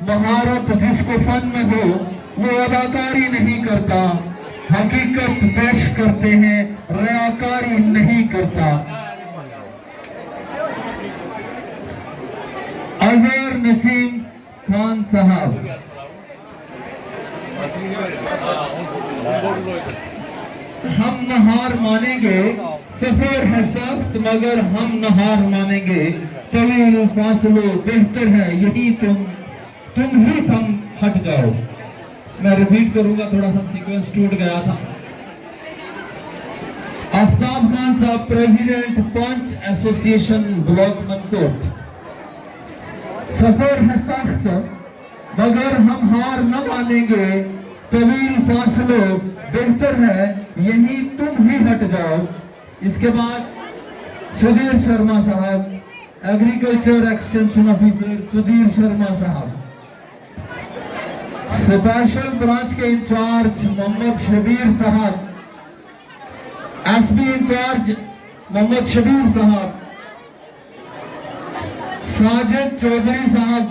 महारत जिसको फन में हो वो अदाकारी नहीं करता, हकीकत पेश करते हैं, रयाकारी नहीं करता। अजहर नसीम खान साहब, हम नहार मानेंगे, सफर है सख्त मगर हम नहार मानेंगे, तवील फासलो बेहतर है यही तुम ही थम हट जाओ। मैं रिपीट करूंगा, थोड़ा सा सीक्वेंस टूट गया था। आफ्ताब अल्ताफ खान साहब, प्रेसिडेंट पंच एसोसिएशन ब्लॉक मनकोट। सफर है सख्त मगर हम हार न मानेंगे, तवील फासलों बेहतर है यही तुम ही हट जाओ। इसके बाद सुधीर शर्मा साहब, agriculture extension officer Sudhir Sharma साहब। स्पेशल ब्रांच के इंचार्ज मोहम्मद शबीर साहब, एसपी इंचार्ज मोहम्मद शबीर साहब, साजिद चौधरी साहब,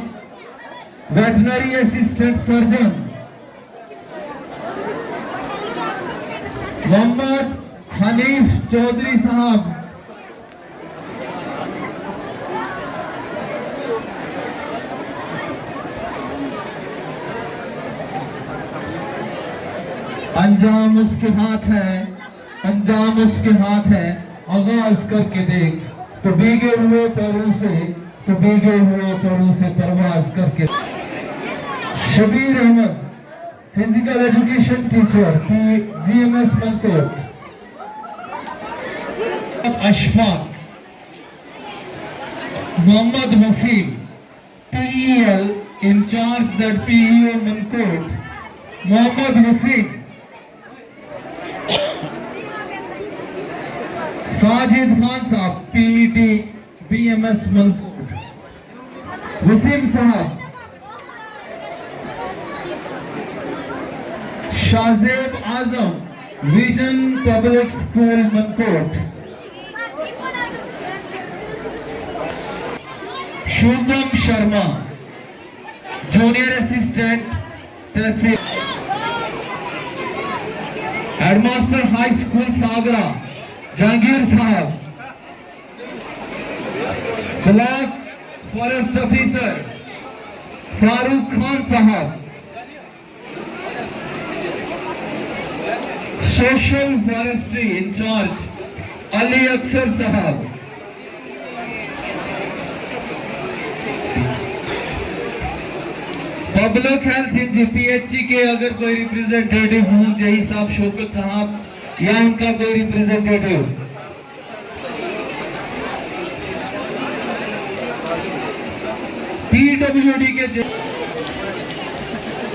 veterinary assistant surgeon, Mohammad Hanif Chaudhary साहब, अंजाम उसके हाथ है, अंजाम उसके हाथ है, आगाज करके देख तो भीगे हुए पैरों से, तो भीगे हुए पैरों से परवाज करके। Shabir Ahmed, physical education teacher GMS Mankot. Ashfaq, Mohammad Wasim, PEL incharge ZPEO Mankot, Mohammad Wasim. Sajid Khan साहब, PET BMS मनकोट, वसीम साहब। Shahzeb Azam, vision public school Mankot. Shubham Sharma, junior assistant tehsil. Headmaster high school Sagra Jahangir साहब। Block forest officer Farooq Khan साहब। सोशल फॉरेस्ट्री इंचार्ज अली अक्सर साहब। पब्लिक हेल्थ PHC के अगर कोई रिप्रेजेंटेटिव हों, जही साहब, शौकत साहब या उनका कोई रिप्रेजेंटेटिव। PWD के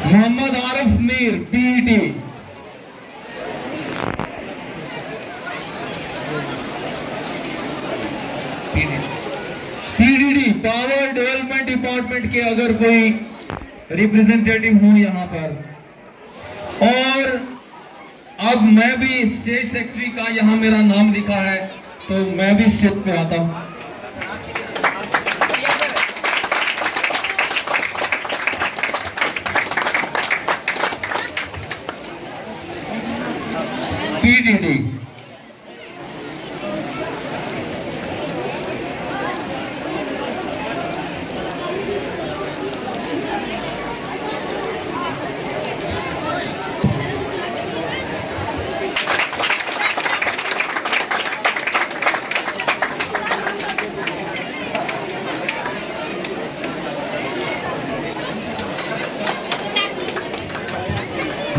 Mohammad Arif Mir PET। PDD power development department के अगर कोई रिप्रेजेंटेटिव हूं यहां पर। और अब मैं भी स्टेट सेक्रेटरी का यहां मेरा नाम लिखा है, तो मैं भी स्टेज पे आता हूं। PDD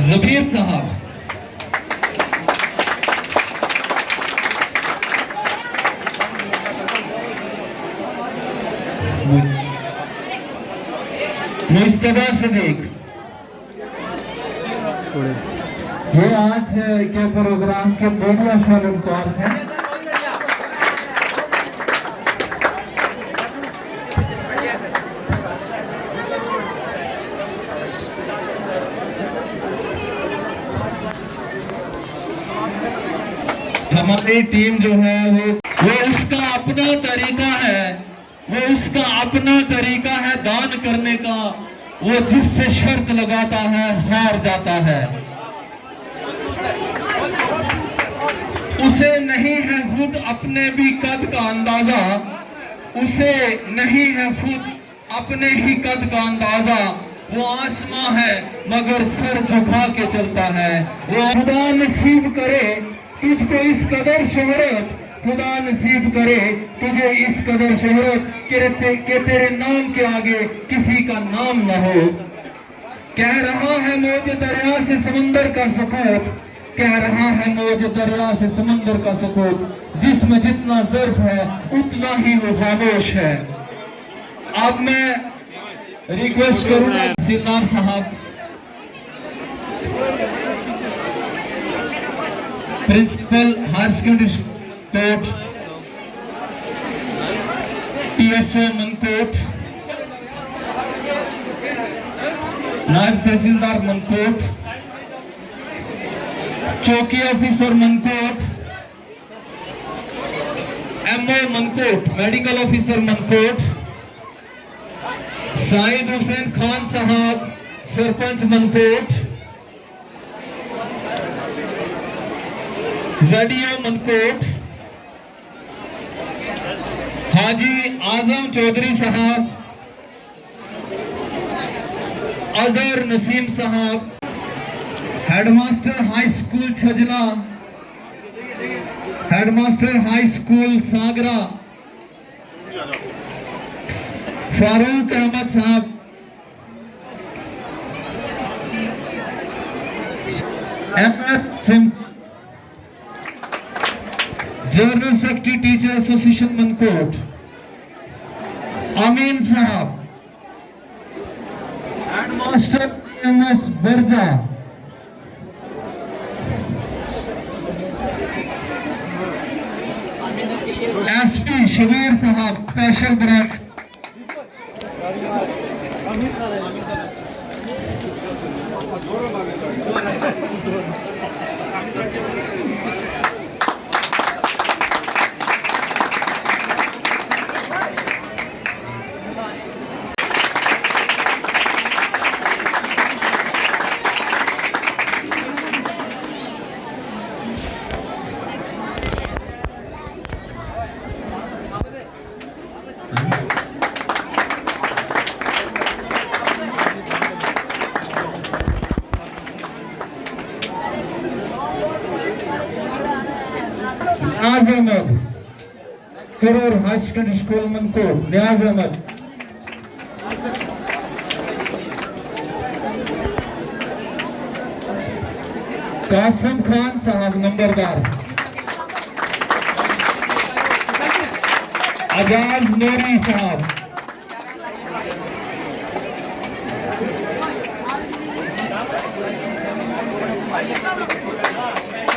जबीर साहब। मुस्तफा सदीक। ये आज के प्रोग्राम के मीडिया सेल इंचार्ज हैं। हमारी टीम जो है वो उसका अपना तरीका है, वो उसका अपना तरीका है दान करने का। वो जिससे शर्त लगाता है हार जाता है। उसे नहीं है खुद अपने भी कद का अंदाजा, उसे नहीं है खुद अपने ही कद का अंदाजा। वो आसमां है मगर सर झुका के चलता है। वो खुदा नसीब करे तुझको इस कदर शोहरत, खुदा नसीब करे तुझे इस कदर शोहरत के तेरे नाम के आगे किसी का नाम न हो। कह रहा है मौज दरिया से समंदर का सफर, कह रहा है मौज दरिया से समंदर का सुकूत, जिसमें जितना ज़र्फ है उतना ही वो खामोश है। अब मैं रिक्वेस्ट करूंगा तहसीलदार साहब, principal higher secondary court PSO मनकोट, नायब तहसीलदार मनकोट, चौकी officer Mankot, MO Mankot, medical officer Mankot, Syed Hussain Khan साहब सरपंच मनकोट, ZDO मनकोट, हाजी आजम चौधरी साहब, Azhar Naseem Sahab, headmaster high school Chhajla, headmaster high school Sagra, Farooq Ahmed Sahab, MS Singh, general secretary teacher association Mankot, Amin Sahab, headmaster MS Barja, SP Shabir Sahab special branch, Niaz Ahmed, Saror high secondary school Mankot, Niaz Ahmed, Qasim Khan Sahab नंबरदार, अजाज नूरी साहब,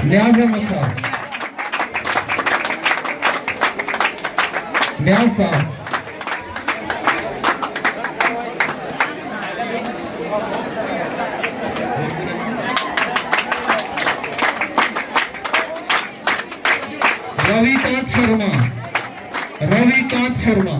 न्याज अहमद साहब, न्याज साहब, रविकांत शर्मा, रविकांत शर्मा,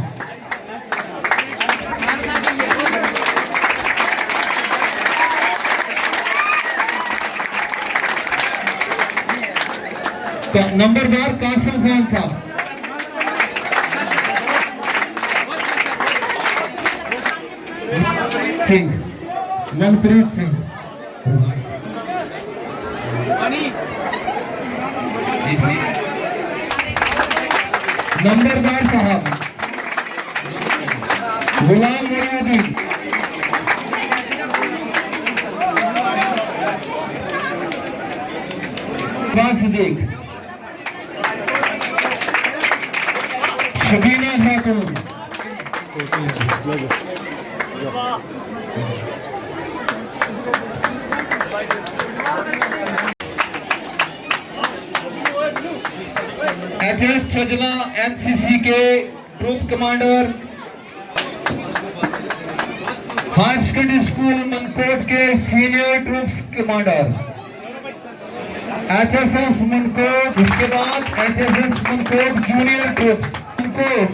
नंबरदार कासिम खान साहब, सिंह, मनप्रीत सिंह, नंबरदार साहब, गुलाम मुरादी, सिद्दीक, शबीना खातून, HS छजला NCC के group commander, higher secondary school Mankot के senior troops commander, HSS Mankot, इसके बाद HSS Mankot junior troops Mankot,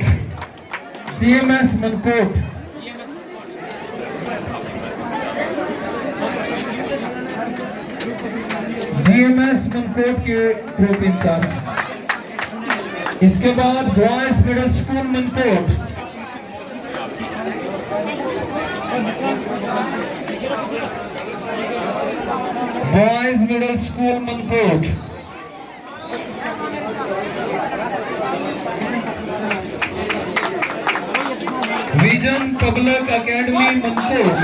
DMS Mankot, GMS Mankot के ग्रुप इंचार्ज, इसके बाद boys middle school Mankot, boys middle school Mankot, vision public academy Mankot,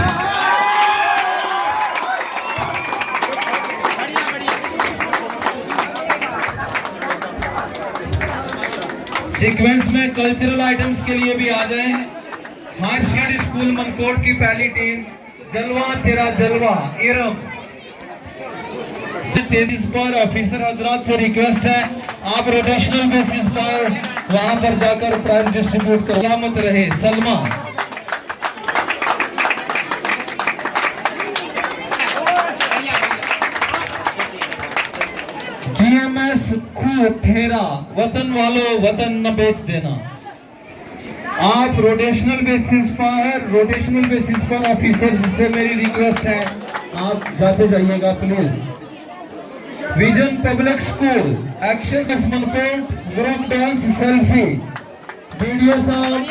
sequence में कल्चरल आइटम्स के लिए भी आ जाएं। हायर सेकेंडरी स्कूल मनकोट की पहली टीम जलवा तेरा जलवा इरम। तेजी पर ऑफिसर हजरात से रिक्वेस्ट है आप रोटेशनल बेसिस पर वहां पर जाकर प्राइज डिस्ट्रीब्यूट करो। सलामत रहे सलमा। जीएमएस खू ठेरा वतन वालों वतन न बेच देना। आप रोटेशनल बेसिस पर ऑफिसर से मेरी रिक्वेस्ट है आप जाते जाइएगा please. Vision public school action Mankot group dance selfie. Video साहब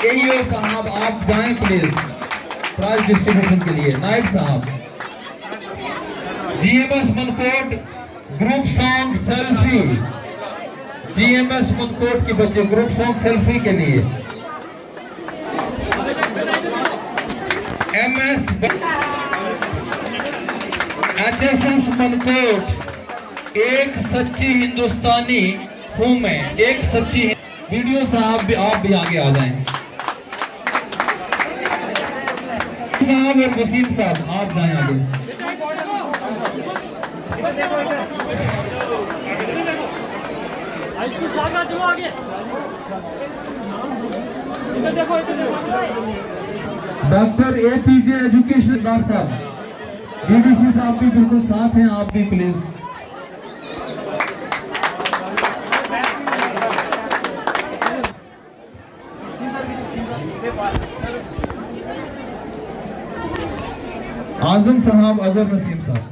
एईओ साहब आप जाएं प्लीज प्राइज डिस्ट्रीब्यूशन के लिए। नाइब साहब GMS Mankot group song selfie. GMS Mankot के बच्चे ग्रुप सॉन्ग सेल्फी के लिए। एमएस एचएसएस मनकोट एक सच्ची हिंदुस्तानी हूं मैं एक सच्ची। वीडियो साहब भी आप भी आगे आ जाएं। साहब और वसीम साहब आप जाएं आगे। डॉक्टर एपीजे एजुकेशन दार साहब बीडीसी साहब भी बिल्कुल साथ हैं आप भी प्लीज। आजम साहब अजहर नसीम साहब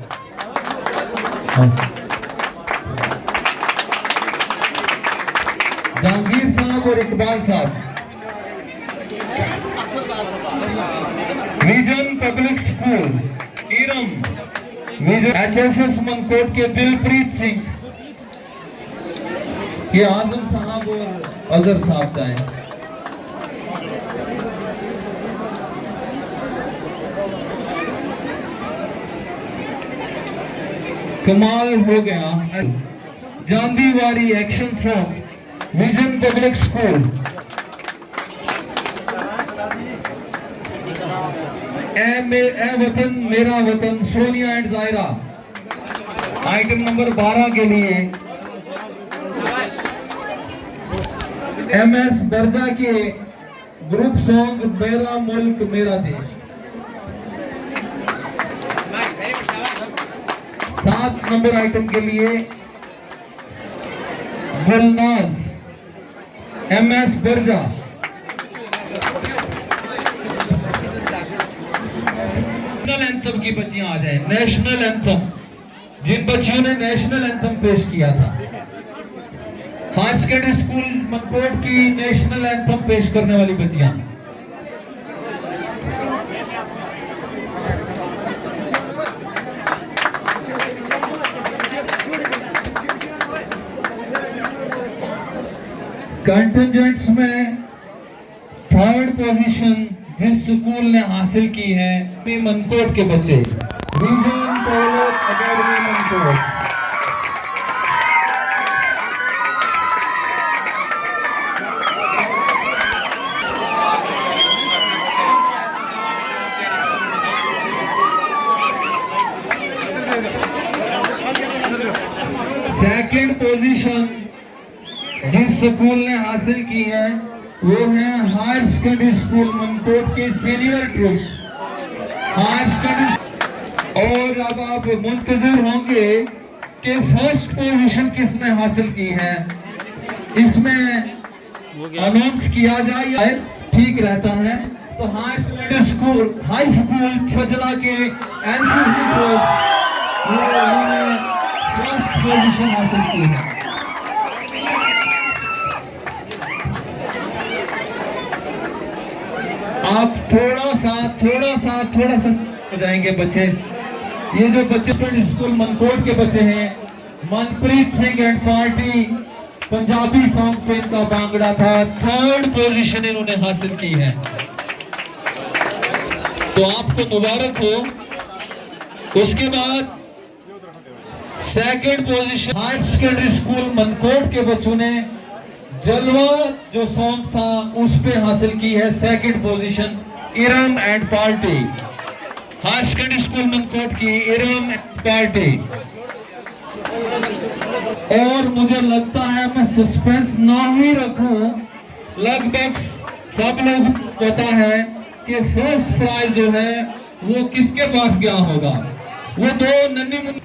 जहांगीर साहब और इकबाल साहब। Vision public school Iram vision HSS Mankot के दिलप्रीत सिंह। ये आजम साहब और अजहर साहब चाहें। कमाल हो गया। जांदीवारी action song vision public school. ए वतन मेरा वतन Sonia and Zaira item number 12 के लिए। एमएस बर्जा के ग्रुप सॉन्ग मेरा मुल्क मेरा देश। 7 नंबर आइटम के लिए गुलनाज एमएस बर्जा। नेशनल एंथम की बच्चियां आ जाएं। नेशनल एंथम जिन बच्चियों ने नेशनल एंथम पेश किया था हायर सेकेंडरी स्कूल मनकोट की नेशनल एंथम पेश करने वाली बच्चियां। कंटिजेंट्स में 3rd पोजीशन जिस स्कूल ने हासिल की है मनकोट के बच्चे vision public academy Mankot. Second position जिस स्कूल ने हासिल की है वो है हायर सेकेंडरी स्कूल मनकोट के सीनियर ट्रूप्स हायर सेकेंडरी। और अब आप मुंतजिर होंगे कि फर्स्ट पोजीशन किसने हासिल की है। इसमें अनाउंस किया जाए ठीक रहता है। तो higher secondary school high school Chhajla के एनसीसी ग्रुप उन्होंने फर्स्ट पोजीशन हासिल की है। आप थोड़ा सा हो जाएंगे बच्चे। ये जो बच्चे स्कूल मनकोट के बच्चे हैं Manpreet Singh and party Punjabi song पे इनका बांगड़ा था। 3rd पोजीशन इन्होंने हासिल की है तो आपको मुबारक हो। उसके बाद 2nd position higher secondary school Mankot के बच्चों ने जलवा जो सॉन्ग था उस पे हासिल की है second position Iram and party. Higher secondary school Mankot की इरम एंड पार्टी। और मुझे लगता है मैं सस्पेंस ना ही रखूं, लगभग सब लोग पता है कि फर्स्ट प्राइज जो है वो किसके पास गया होगा। वो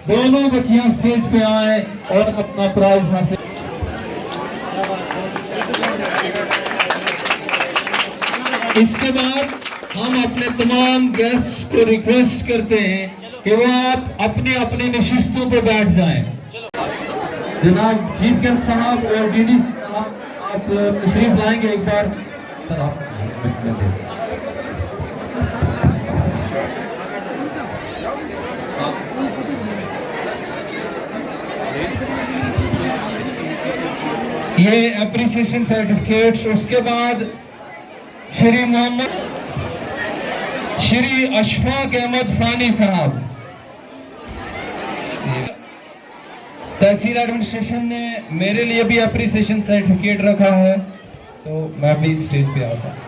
दोनों बच्चियां स्टेज पे आए और अपना प्राइज हासिल। इसके बाद हम अपने तमाम गेस्ट्स को रिक्वेस्ट करते हैं कि वो आप अपनी अपनी नशिस्तों पर बैठ जाएं। जनाब चीफ गेस्ट साहब और डीडी साहब आप तशरीफ लाएंगे एक बार। सर आप ये एप्रिसिएशन सर्टिफिकेट्स। उसके बाद श्री अशफाक अहमद फानी साहब, तहसील एडमिनिस्ट्रेशन ने मेरे लिए भी एप्रिसिएशन सर्टिफिकेट रखा है, तो मैं भी स्टेज पे आता हूँ।